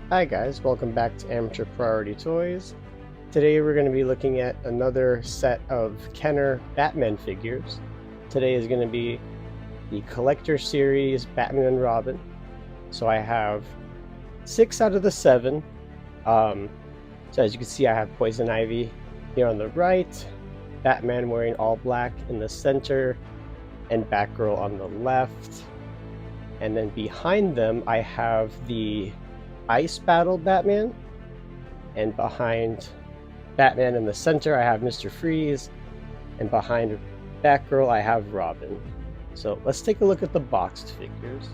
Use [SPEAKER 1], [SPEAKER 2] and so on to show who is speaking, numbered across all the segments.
[SPEAKER 1] Hi guys, welcome back to Amateur Priority Toys. Today we're going to be looking at another set of Kenner Batman figures. Today is going to be the Collector Series Batman and Robin. So I have 6 out of the 7. So as you can see, I have Poison Ivy here on the right, Batman wearing all black in the center, and Batgirl on the left. And then behind them I have the Ice Battle Batman, and behind Batman in the center I have Mr. Freeze, and behind Batgirl I have Robin. So let's take a look at the boxed figures.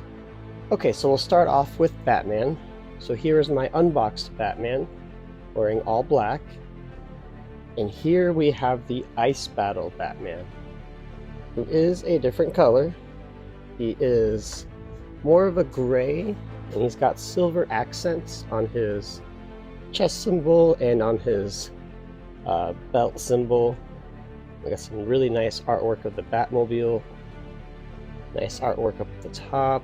[SPEAKER 1] Okay, so we'll start off with Batman. So here is my unboxed Batman wearing all black, and here we have the Ice Battle Batman, who is a different color. He is more of a gray, and he's got silver accents on his chest symbol and on his belt symbol. We got some really nice artwork of the Batmobile, nice artwork up at the top.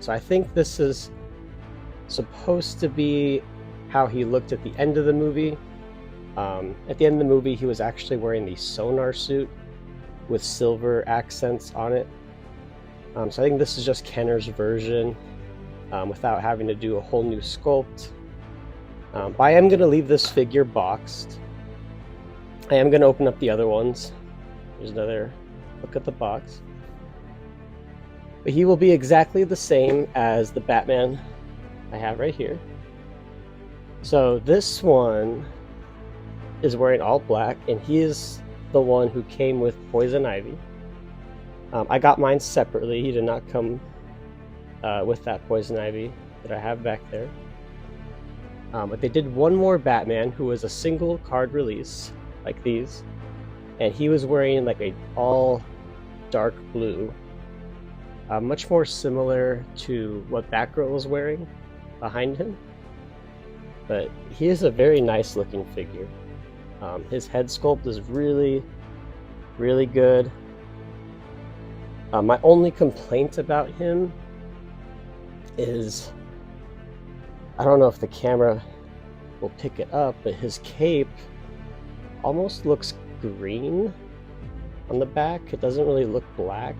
[SPEAKER 1] So I think this is supposed to be how he looked at the end of the movie. At the end of the movie, he was actually wearing the sonar suit with silver accents on it. So I think this is just Kenner's version, without having to do a whole new sculpt. But I am going to leave this figure boxed. I am going to open up the other ones. There's another look at the box. But he will be exactly the same as the Batman I have right here. So this one is wearing all black, and he is the one who came with Poison Ivy. I got mine separately. He did not come with that Poison Ivy that I have back there. But they did one more Batman who was a single card release, like these, and he was wearing like a all dark blue, much more similar to what Batgirl was wearing behind him. But he is a very nice looking figure. His head sculpt is really, really good. My only complaint about him is, I don't know if the camera will pick it up, but his cape almost looks green on the back. It doesn't really look black.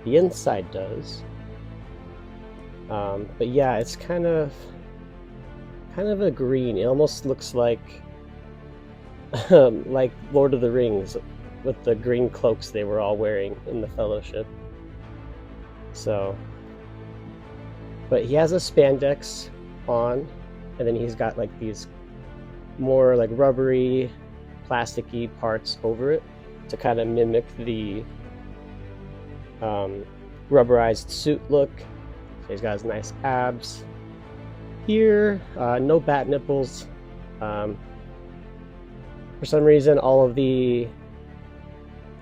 [SPEAKER 1] The inside does. But yeah, it's kind of a green. It almost looks like Lord of the Rings with the green cloaks they were all wearing in the Fellowship. So, but he has a spandex on, and then he's got like these more like rubbery, plasticky parts over it to kind of mimic the rubberized suit look. So he's got his nice abs. Here, no bat nipples. For some reason, all of the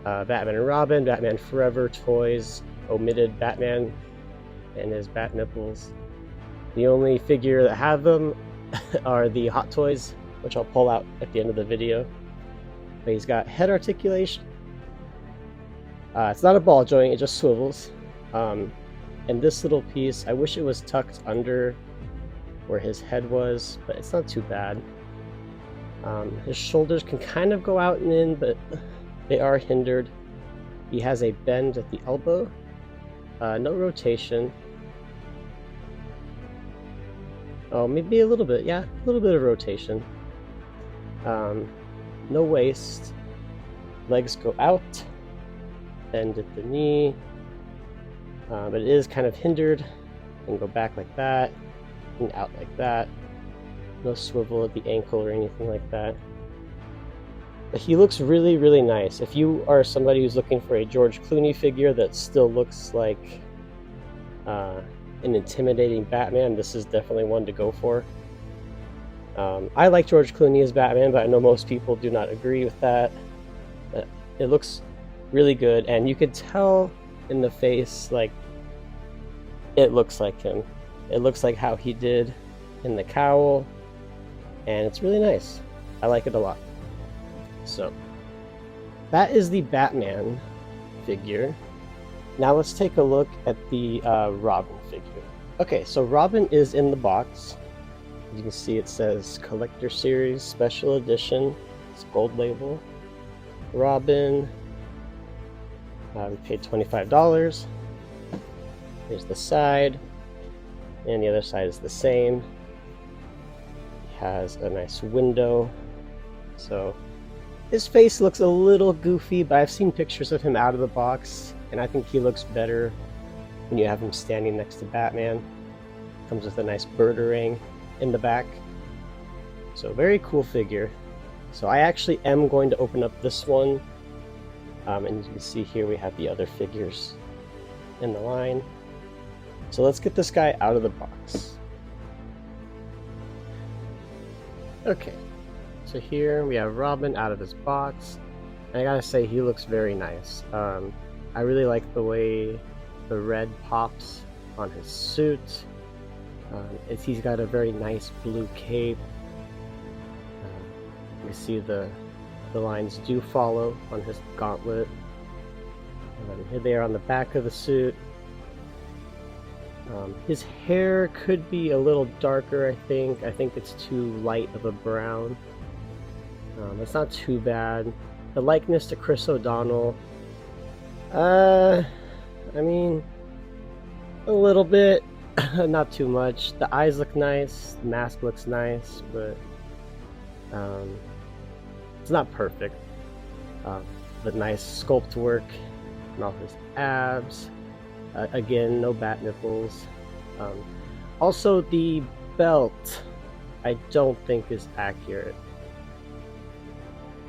[SPEAKER 1] Batman and Robin, Batman Forever toys omitted Batman and his bat nipples. The only figure that have them are the Hot Toys, which I'll pull out at the end of the video. But he's got head articulation. It's not a ball joint, it just swivels. And this little piece, I wish it was tucked under where his head was, but it's not too bad. His shoulders can kind of go out and in, but they are hindered. He has a bend at the elbow. No rotation. Oh, maybe a little bit. Yeah, a little bit of rotation. No waist. Legs go out. Bend at the knee. But it is kind of hindered. And go back like that. And out like that. No swivel at the ankle or anything like that. But he looks really, really nice. If you are somebody who's looking for a George Clooney figure that still looks like an intimidating Batman, this is definitely one to go for. I like George Clooney as Batman, but I know most people do not agree with that. But it looks really good, and you could tell in the face, like, it looks like him. It looks like how he did in the cowl. and it's really nice. I like it a lot. So that is the Batman figure. Now let's take a look at the Robin figure. Okay, so Robin is in the box. As you can see, it says Collector Series Special Edition. It's gold label. Robin. We paid $25. Here's the side, and the other side is the same. He has a nice window. So his face looks a little goofy, but I've seen pictures of him out of the box, and I think he looks better when you have him standing next to Batman. Comes with a nice Birdering in the back. So very cool figure. So I actually am going to open up this one. And you can see here we have the other figures in the line. So let's get this guy out of the box. Okay, so here we have Robin out of his box. And I gotta say, he looks very nice. I really like the way the red pops on his suit. He's got a very nice blue cape. You can see the lines do follow on his gauntlet. Here they are on the back of the suit. His hair could be a little darker, I think. I think it's too light of a brown. It's not too bad. The likeness to Chris O'Donnell, I mean, a little bit, not too much. The eyes look nice, the mask looks nice, but it's not perfect. But nice sculpt work on all his abs. Again, no bat nipples. Also, the belt I don't think is accurate.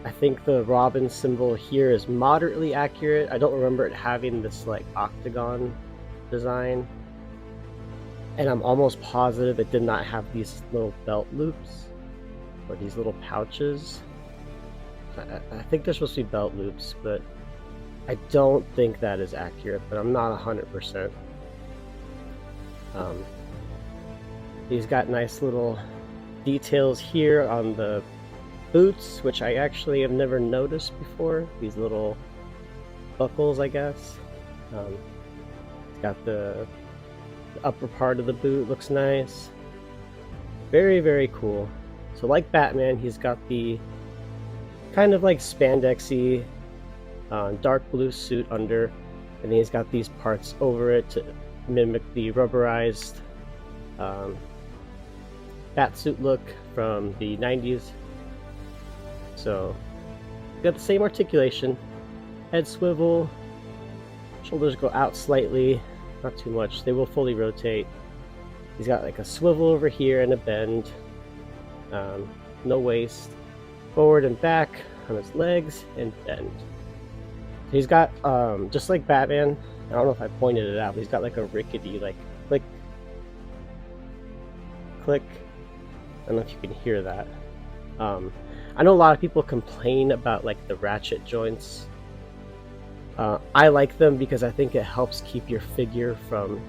[SPEAKER 1] I think the Robin symbol here is moderately accurate. I don't remember it having this like octagon design. And I'm almost positive it did not have these little belt loops or these little pouches. I think they're supposed to be belt loops, but I don't think that is accurate, but I'm not 100%. He's got nice little details here on the boots, which I actually have never noticed before. These little buckles, I guess. He's got the upper part of the boot, looks nice. Very, very cool. So like Batman, he's got the kind of like spandexy dark blue suit under, and then he's got these parts over it to mimic the rubberized Batsuit look from the 90s. So, got the same articulation, head swivel, shoulders go out slightly, not too much, they will fully rotate. He's got like a swivel over here and a bend, no waist, forward and back on his legs, and bend. He's got, just like Batman, I don't know if I pointed it out, but he's got like a rickety, like, click, click. I don't know if you can hear that. I know a lot of people complain about like the ratchet joints. I like them because I think it helps keep your figure from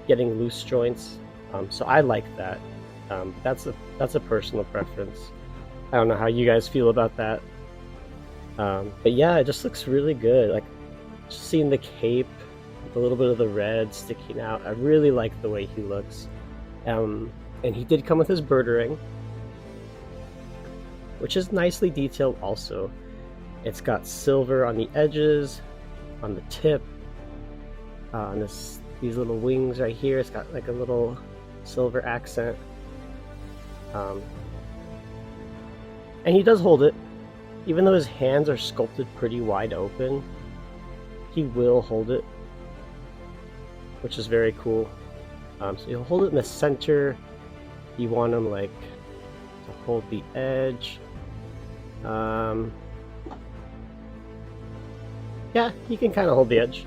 [SPEAKER 1] getting loose joints. So I like that. That's a personal preference. I don't know how you guys feel about that. But yeah, it just looks really good. Like, just seeing the cape, a little bit of the red sticking out. I really like the way he looks. And he did come with his Birdering, which is nicely detailed also. It's got silver on the edges, on the tip, on these little wings right here. It's got like a little silver accent. And he does hold it. Even though his hands are sculpted pretty wide open, he will hold it, which is very cool. So you'll hold it in the center. You want him like to hold the edge. Yeah, he can kind of hold the edge,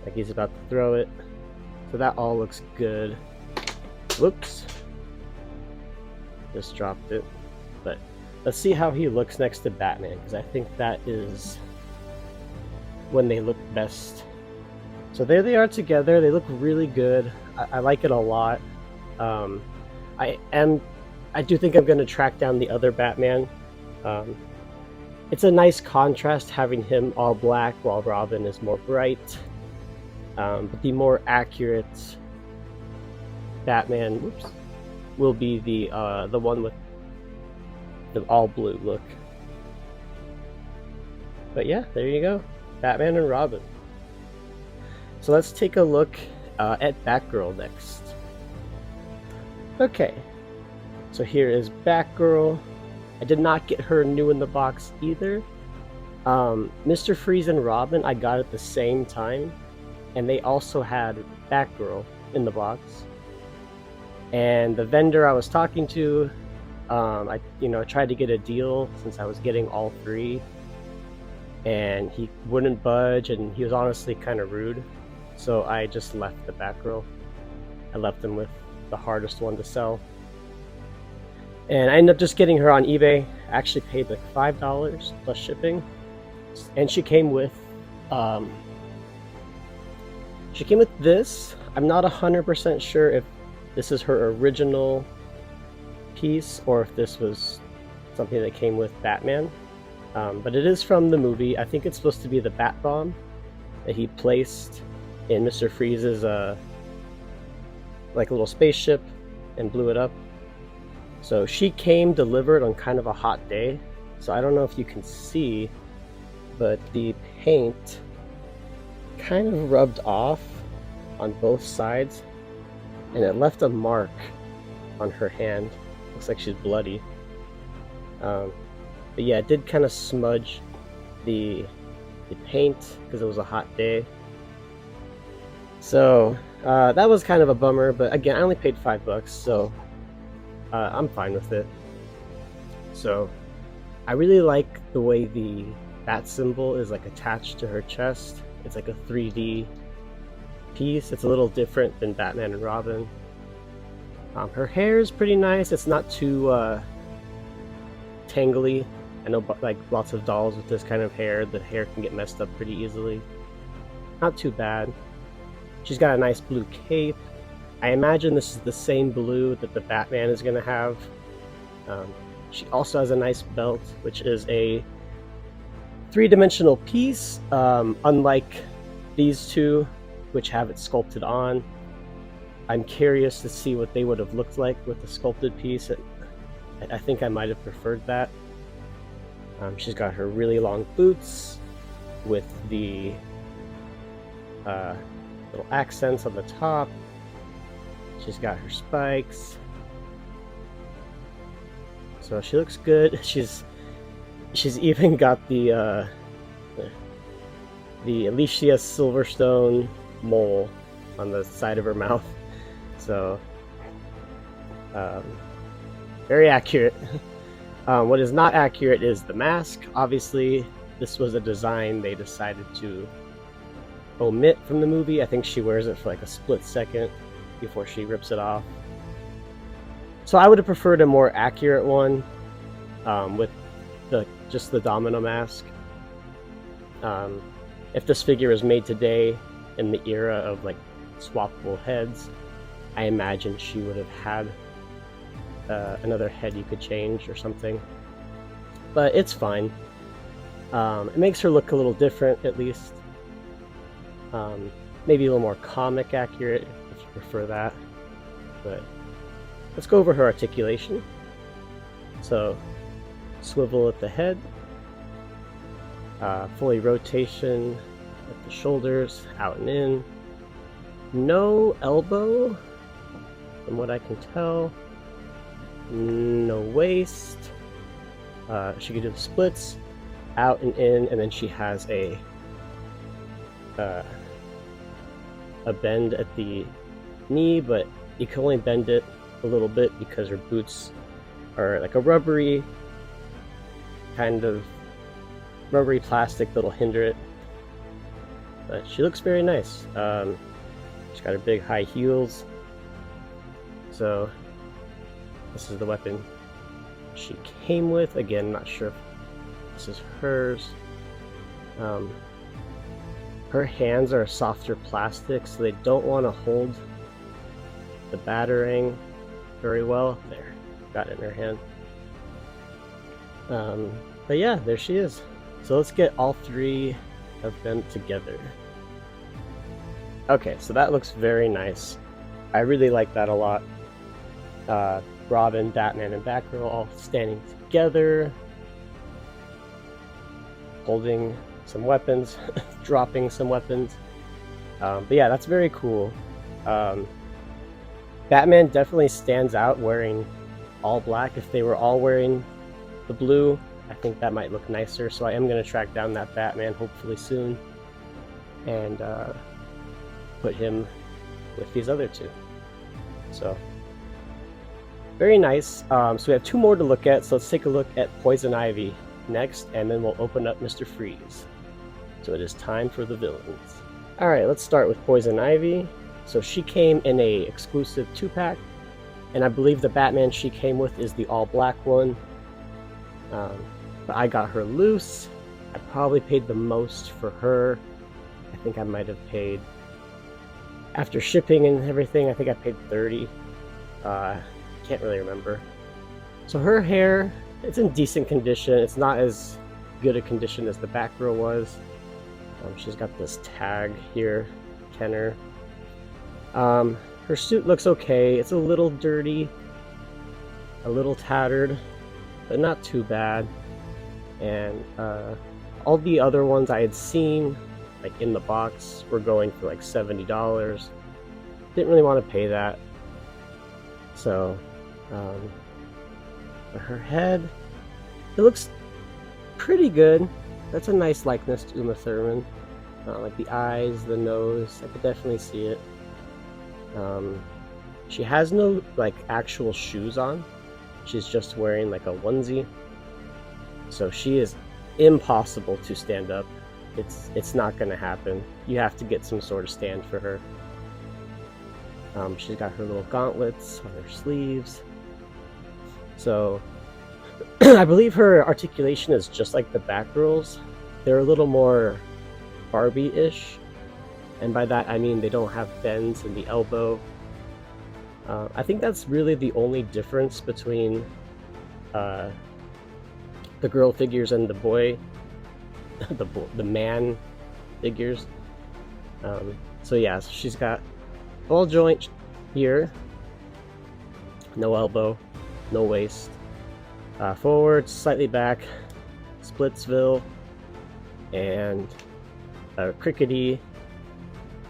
[SPEAKER 1] like he's about to throw it. So that all looks good. Whoops, just dropped it. But let's see how he looks next to Batman, because I think that is when they look best. So there they are together. They look really good. I like it a lot. I I do think I'm going to track down the other Batman. It's a nice contrast having him all black while Robin is more bright. But the more accurate Batman, will be the one with the all blue look. But yeah, there you go, Batman and Robin. So let's take a look at Batgirl next. Okay, so here is Batgirl. I did not get her new in the box either. Mr. Freeze and Robin I got at the same time, and they also had Batgirl in the box. And the vendor I was talking to, I tried to get a deal since I was getting all three, and he wouldn't budge, and he was honestly kind of rude. So I just left the Batgirl. I left him with the hardest one to sell. And I ended up just getting her on eBay. I actually paid like $5 plus shipping. And she came with this. I'm not 100% sure if this is her original piece or if this was something that came with Batman. But it is from the movie. I think it's supposed to be the Bat Bomb that he placed in Mr. Freeze's like little spaceship and blew it up. So she came delivered on kind of a hot day. So I don't know if you can see, but the paint kind of rubbed off on both sides, and it left a mark on her hand. Looks like she's bloody. But yeah, it did kind of smudge the paint because it was a hot day. So that was kind of a bummer, but again, I only paid $5, so I'm fine with it. So I really like the way the bat symbol is like attached to her chest. It's like a 3D piece. It's a little different than Batman and Robin. Her hair is pretty nice. It's not too tangly. I know like lots of dolls with this kind of hair, the hair can get messed up pretty easily. Not too bad. She's got a nice blue cape. I imagine this is the same blue that the Batman is going to have. She also has a nice belt, which is a three-dimensional piece, unlike these two, which have it sculpted on. I'm curious to see what they would have looked like with the sculpted piece. I think I might have preferred that. She's got her really long boots with the little accents on the top. She's got her spikes. So she looks good. She's even got the Alicia Silverstone mole on the side of her mouth. So very accurate. What is not accurate is the mask. Obviously, this was a design they decided to omit from the movie. I think she wears it for like a split second before she rips it off. So I would have preferred a more accurate one with just the domino mask. If this figure was made today in the era of like swappable heads, I imagine she would have had another head you could change or something. But it's fine. It makes her look a little different, at least. Maybe a little more comic accurate if you prefer that. But let's go over her articulation. So, swivel at the head, fully rotation at the shoulders, out and in. No elbow, from what I can tell. No waist. She can do the splits, out and in, and then she has a bend at the knee, but you can only bend it a little bit because her boots are like a rubbery plastic that'll hinder it. But she looks very nice. She's got her big high heels. So this is the weapon she came with. Again, not sure if this is hers. Her hands are softer plastic, so they don't want to hold the batarang very well. There. got in her hand. But yeah, there she is. So let's get all three of them together. Okay, so that looks very nice. I really like that a lot. Robin, Batman, and Batgirl all standing together, holding some weapons, dropping some weapons. But yeah, that's very cool. Batman definitely stands out wearing all black. If they were all wearing the blue, I think that might look nicer. So I am going to track down that Batman hopefully soon and put him with these other two. So very nice. So we have two more to look at. So let's take a look at Poison Ivy next, and then we'll open up Mr. Freeze. So it is time for the villains. All right, let's start with Poison Ivy. So she came in a exclusive 2-pack, and I believe the Batman she came with is the all black one. But I got her loose. I probably paid the most for her. I think I might have paid, after shipping and everything, I think I paid $30. Can't really remember. So her hair, it's in decent condition. It's not as good a condition as the Batgirl was. She's got this tag here, Kenner. Her suit looks okay. It's a little dirty, a little tattered, but not too bad. And all the other ones I had seen, like in the box, were going for like $70. Didn't really want to pay that. So, but her head, it looks pretty good. That's a nice likeness to Uma Thurman. Like the eyes, the nose, I could definitely see it. She has no like actual shoes on. She's just wearing like a onesie. So she is impossible to stand up. It's not gonna happen. You have to get some sort of stand for her. She's got her little gauntlets on her sleeves. So I believe her articulation is just like the Batgirls. They're a little more Barbie-ish, and by that I mean they don't have bends in the elbow. I think that's really the only difference between the girl figures and the boy, the man figures. So yeah, so she's got ball joint here, no elbow, no waist, forward, slightly back, Splitsville, and a crickety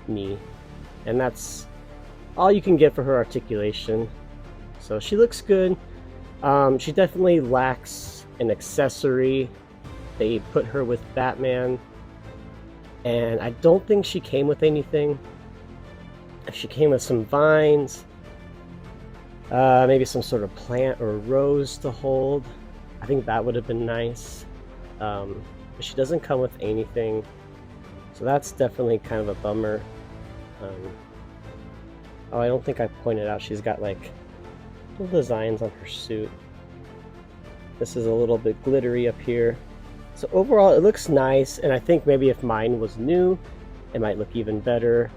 [SPEAKER 1] knee, and that's all you can get for her articulation. So she looks good. She definitely lacks an accessory. They put her with Batman, and I don't think she came with anything. If she came with some vines, maybe some sort of plant or rose to hold, I think that would have been nice. But she doesn't come with anything, so that's definitely kind of a bummer. Oh, I don't think I pointed out she's got like little designs on her suit. This is a little bit glittery up here. So overall it looks nice, and I think maybe if mine was new it might look even better.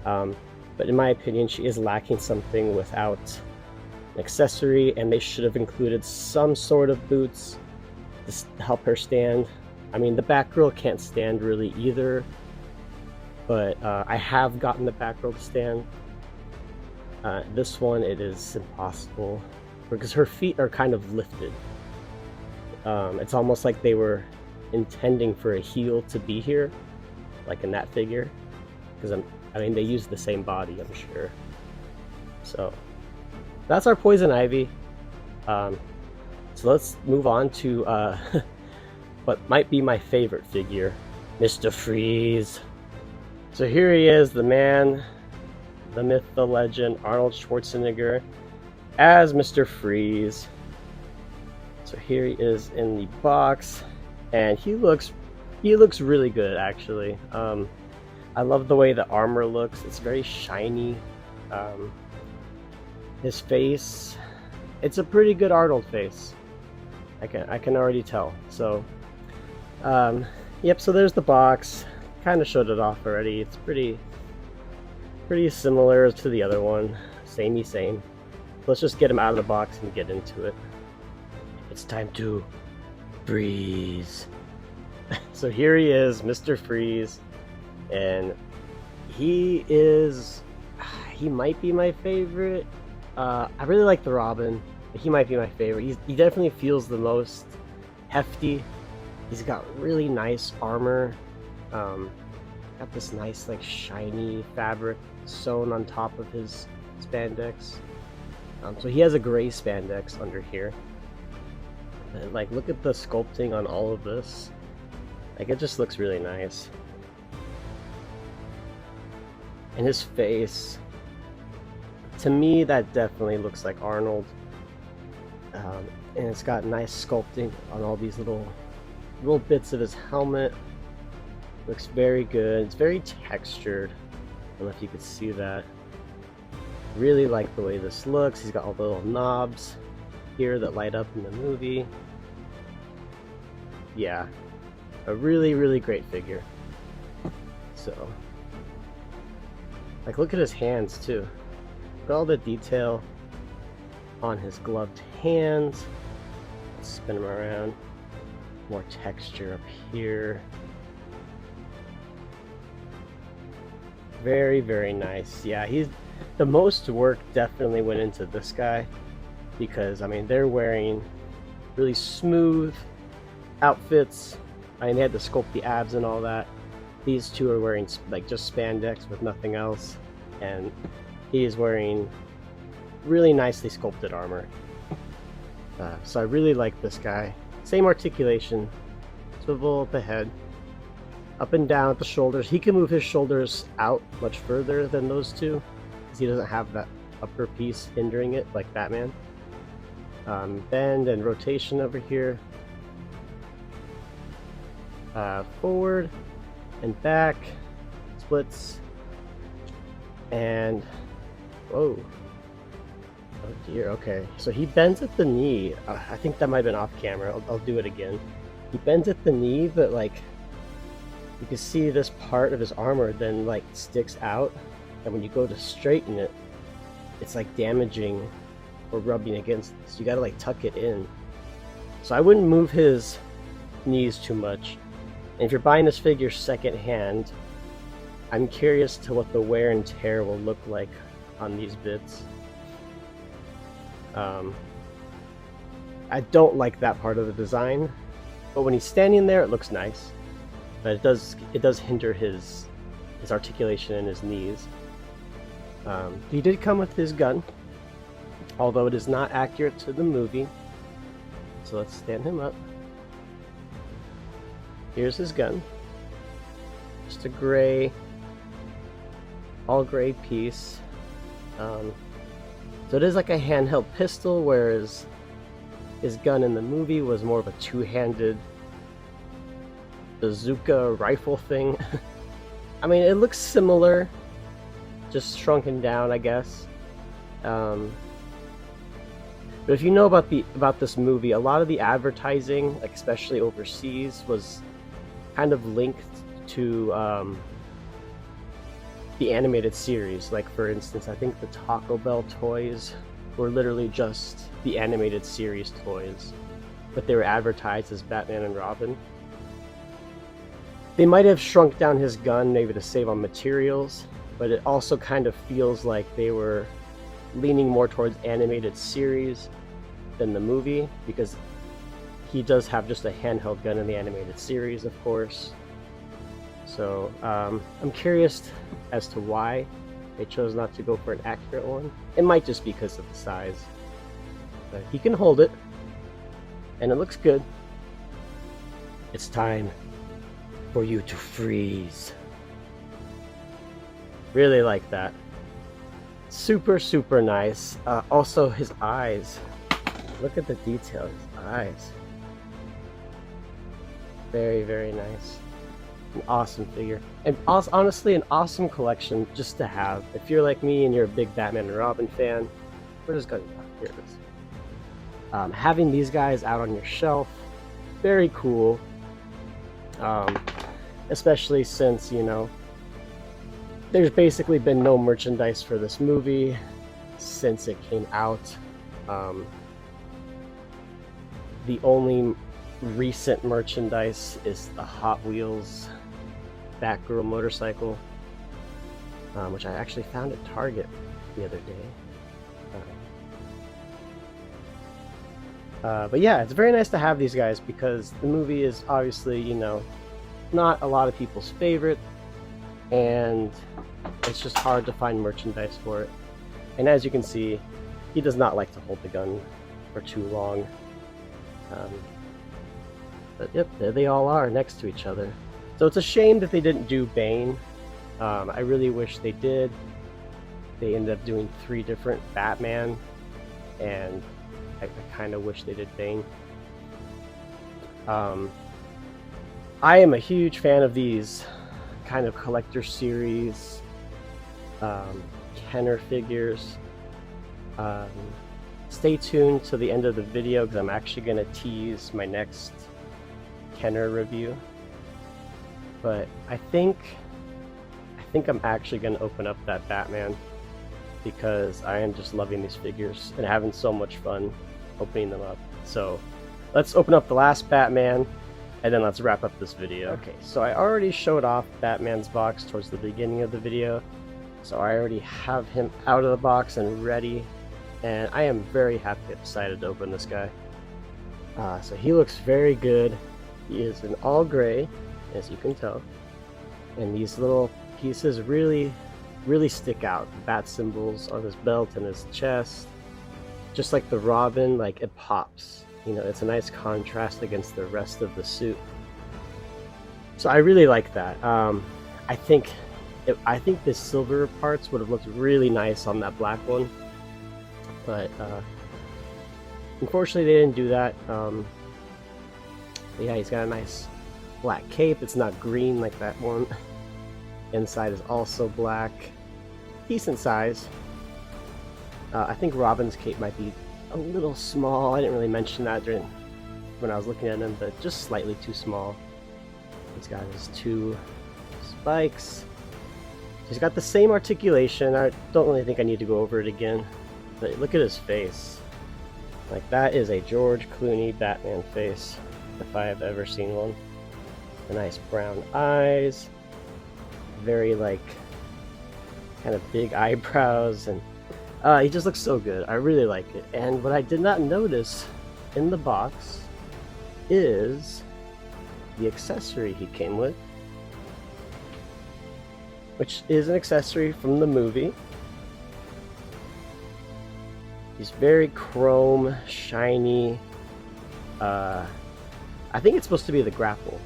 [SPEAKER 1] But in my opinion, she is lacking something without an accessory, and they should have included some sort of boots to help her stand. I mean, the Batgirl can't stand really either, but I have gotten the Batgirl to stand. This one, it is impossible because her feet are kind of lifted. It's almost like they were intending for a heel to be here, like in that figure, because I mean, they use the same body, I'm sure. So that's our Poison Ivy. So let's move on to what might be my favorite figure, Mr. Freeze. So here he is, the man, the myth, the legend, Arnold Schwarzenegger as Mr. Freeze. So here he is in the box, and he looks really good, actually. I love the way the armor looks. It's very shiny. His face, it's a pretty good Arnold face. I can already tell. So, yep. So there's the box. Kind of showed it off already. It's pretty similar to the other one. Samey same. Let's just get him out of the box and get into it. It's time to freeze. So here he is, Mr. Freeze, and he might be my favorite. I really like the Robin, but he might be my favorite. He definitely feels the most hefty. He's got really nice armor. Got this nice like shiny fabric sewn on top of his spandex. So he has a gray spandex under here. And, like, look at the sculpting on all of this. Like, it just looks really nice. And his face, to me, that definitely looks like Arnold. And it's got nice sculpting on all these little bits of his helmet. Looks very good. It's very textured. I don't know if you could see that. Really like the way this looks. He's got all the little knobs here that light up in the movie. Yeah, a really, really great figure. So, like, look at his hands too. Look at all the detail on his gloved hands. Let's spin him around. More texture up here. Very, very nice. Yeah, the most work definitely went into this guy, because I mean they're wearing really smooth outfits. I mean, they had to sculpt the abs and all that. These two are wearing like just spandex with nothing else, and he is wearing really nicely sculpted armor. So I really like this guy. Same articulation, swivel at the head, up and down at the shoulders. He can move his shoulders out much further than those two, because he doesn't have that upper piece hindering it like Batman. Bend and rotation over here. Forward and back, splits, and whoa, oh dear. Okay, so he bends at the knee. I think that might have been off camera. I'll do it again. He bends at the knee, but like you can see this part of his armor then like sticks out, and when you go to straighten it, it's like damaging or rubbing against this. You gotta like tuck it in. So I wouldn't move his knees too much. And if you're buying this figure secondhand, I'm curious to what the wear and tear will look like on these bits. I don't like that part of the design, but when he's standing there, it looks nice. But it does hinder his articulation in his knees. He did come with his gun, although it is not accurate to the movie. So let's stand him up. Here's his gun. Just a gray, all gray piece. So it is like a handheld pistol, whereas his gun in the movie was more of a two-handed bazooka rifle thing. I mean, it looks similar, just shrunken down, I guess. But if you know about this movie, a lot of the advertising, like especially overseas, was kind of linked to the animated series. Like, for instance, I think the Taco Bell toys were literally just the animated series toys, but they were advertised as Batman and Robin. They might have shrunk down his gun maybe to save on materials, but it also kind of feels like they were leaning more towards animated series than the movie, because he does have just a handheld gun in the animated series, of course. So I'm curious as to why they chose not to go for an accurate one. It might just be because of the size, but he can hold it, and it looks good. It's time for you to freeze. Really like that. Super, super nice. Also, his eyes. Look at the detail. His eyes. Very, very nice. An awesome figure. And honestly, an awesome collection just to have. If you're like me and you're a big Batman and Robin fan, we're just going to... Here it is. Having these guys out on your shelf, very cool. Especially since, you know, there's basically been no merchandise for this movie, since it came out. The only recent merchandise is the Hot Wheels Batgirl motorcycle, which I actually found at Target the other day. But yeah, it's very nice to have these guys because the movie is obviously, you know, not a lot of people's favorite, and it's just hard to find merchandise for it. And as you can see, he does not like to hold the gun for too long. But yep, there they all are next to each other. So it's a shame that they didn't do Bane. I really wish they did. They ended up doing 3 different Batman, and I kind of wish they did Bane. I am a huge fan of these kind of collector series Kenner figures. Stay tuned to the end of the video because I'm actually going to tease my next Kenner review. But I think I'm actually going to open up that Batman because I am just loving these figures and having so much fun opening them up. So let's open up the last Batman and then let's wrap up this video. Okay, so I already showed off Batman's box towards the beginning of the video, so I already have him out of the box and ready, and I am very happy I decided to open this guy. So he looks very good. He is in all gray, as you can tell, and these little pieces really stick out. The bat symbols on his belt and his chest, just like the Robin, like it pops. You know, it's a nice contrast against the rest of the suit. So I really like that. I think the silver parts would have looked really nice on that black one, but unfortunately they didn't do that. But yeah, he's got a nice black cape. It's not green like that one. Inside is also black. Decent size. I think Robin's cape might be a little small. I didn't really mention that when I was looking at him, but just slightly too small. He's got his 2 spikes. He's got the same articulation. I don't really think I need to go over it again, but look at his face. Like, that is a George Clooney Batman face, if I have ever seen one. The nice brown eyes, very like kind of big eyebrows, and he just looks so good. I really like it. And what I did not notice in the box is the accessory he came with, which is an accessory from the movie. He's very chrome, shiny. I think it's supposed to be the grapple.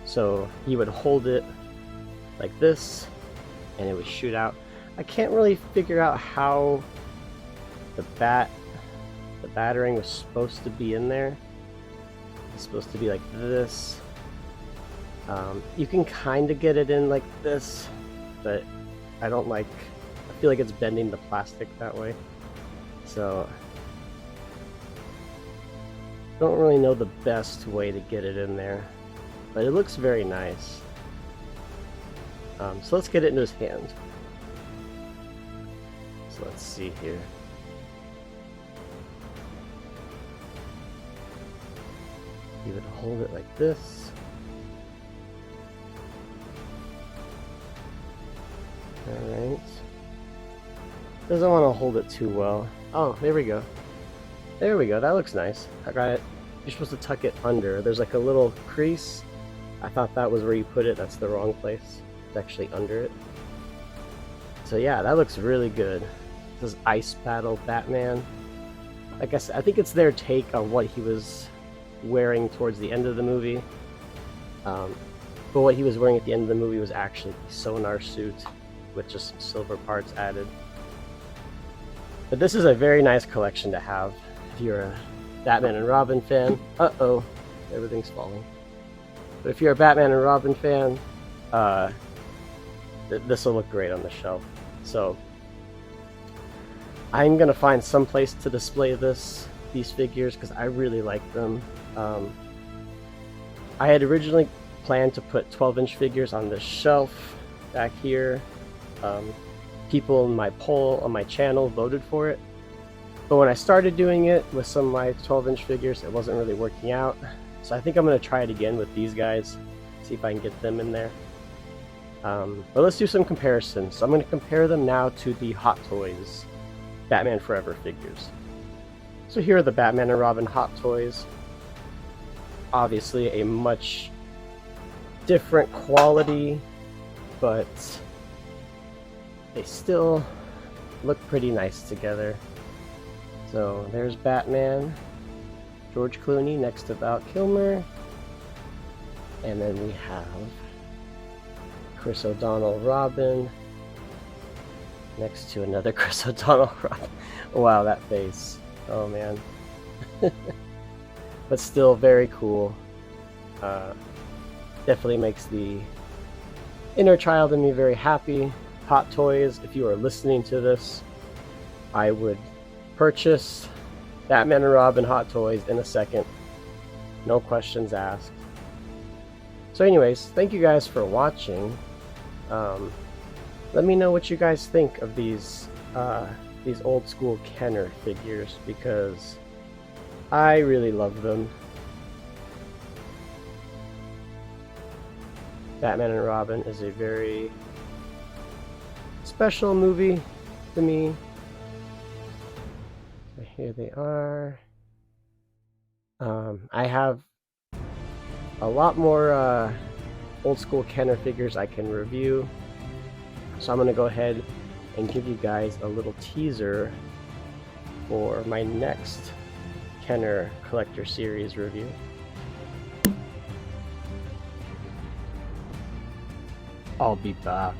[SPEAKER 1] So he would hold it like this, and it would shoot out. I can't really figure out how the battering was supposed to be in there. It's supposed to be like this. You can kind of get it in like this, but I feel like it's bending the plastic that way. So don't really know the best way to get it in there, but it looks very nice. So let's get it into his hand. So let's see here. You would hold it like this. Alright. Doesn't want to hold it too well. Oh, there we go. There we go. That looks nice. I got it. You're supposed to tuck it under. There's like a little crease. I thought that was where you put it. That's the wrong place. It's actually under it. So yeah, that looks really good. This is Ice Battle Batman. Like I said, I think it's their take on what he was wearing towards the end of the movie. But what he was wearing at the end of the movie was actually the sonar suit with just some silver parts added. But this is a very nice collection to have if you're a Batman and Robin fan. Uh-oh, everything's falling. But if you're a Batman and Robin fan, this will look great on the shelf. So I'm gonna find some place to display these figures because I really like them. I had originally planned to put 12-inch figures on this shelf back here, people in my poll on my channel voted for it. But when I started doing it with some of my 12-inch figures, it wasn't really working out. So I think I'm going to try it again with these guys, see if I can get them in there. But let's do some comparisons. So I'm going to compare them now to the Hot Toys Batman Forever figures. So here are the Batman and Robin Hot Toys. Obviously a much different quality, but they still look pretty nice together. So there's Batman, George Clooney next to Val Kilmer, and then we have Chris O'Donnell Robin next to another Chris O'Donnell Robin. Wow, that face. Oh man. But still very cool. Definitely makes the inner child in me very happy. Hot Toys, if you are listening to this, I would purchase Batman and Robin Hot Toys in a second. No questions asked. So anyways, thank you guys for watching. Let me know what you guys think of these old school Kenner figures, because I really love them. Batman and Robin is a very special movie to me. So here they are. I have a lot more old school Kenner figures I can review, so I'm going to go ahead and give you guys a little teaser for my next Kenner Collector Series review. I'll be back.